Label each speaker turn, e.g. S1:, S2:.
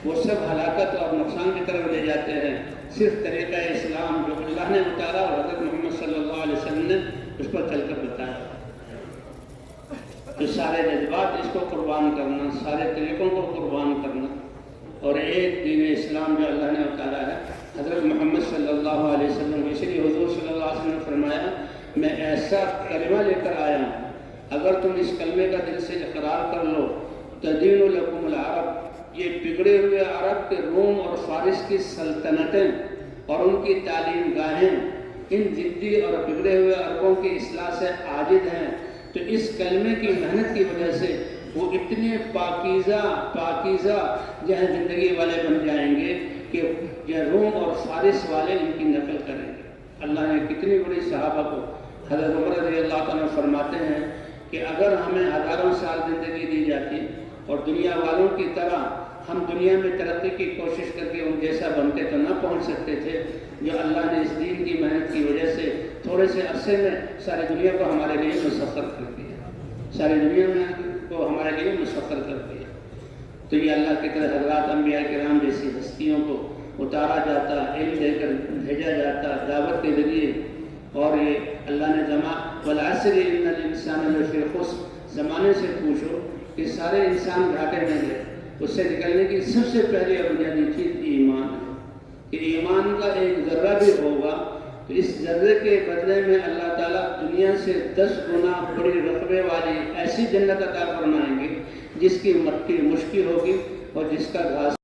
S1: وہ سب ہلاکت اور نقصان کی طرف لے جاتے ہیں۔ صرف طریقہ اسلام جو اللہ نے اتارا اور حضرت محمد صلی اللہ علیہ وسلم نے اس پر چل کر بتایا، تو سارے جذبات اس کو قربان کرنا، سارے طریقوں کو قربان کرنا، اور ایک دین اسلام جو اللہ نے اتارا ہے حضرت محمد صلی اللہ علیہ وسلم، اس لیے حضور صلی اللہ علیہ وسلم نے فرمایا میں ایسا کلمہ لے کر آیا ہوں، اگر تم اس کلمے کا دل سے اقرار کر لو تدین لکم العرب، یہ بگڑے ہوئے عرب کے روم اور فارس کی سلطنتیں اور ان کی تعلیم گاہیں ان ضدی اور بگڑے ہوئے عربوں کی اصلاح سے عاجز ہیں، تو اس کلمے کی محنت کی وجہ سے وہ اتنے پاکیزہ جہاں زندگی والے بن جائیں گے کہ یہ روم اور فارس والے ان کی نقل کریں گے۔ اللہ نے کتنی بڑی صحابہ کو، حضرت عمر رضی اللہ عنہ فرماتے ہیں کہ اگر ہمیں ہزاروں سال زندگی دی جاتی اور دنیا والوں کی طرح ہم دنیا میں ترقی کی کوشش کر کے ان جیسا بنتے تو نہ پہنچ سکتے تھے، جو اللہ نے اس دین کی محنت کی وجہ سے تھوڑے سے عرصے میں ساری دنیا کو ہمارے لیے مسخر کر دیا، ساری دنیا میں کو ہمارے لیے مسخر کر دیا۔ تو یہ اللہ کی طرح حضرات انبیاء کرام جیسی ہستیوں کو اتارا جاتا، علم دے کر بھیجا جاتا دعوت کے ذریعے، اور یہ اللہ نے والعصر ان الانسان لفی خسر، زمانے سے پوچھو کہ سارے انسان گھاٹے میں گئے، اس سے نکلنے کی سب سے پہلی اور بنیادی چیز ایمان ہے، کہ ایمان کا ایک ذرہ بھی ہوگا تو اس ذرے کے بدلے میں اللہ تعالیٰ دنیا سے 10 گنا بڑی رقبے والی ایسی جنت عطا فرمائیں گے جس کی مٹی مشکی ہوگی اور جس کا گھاس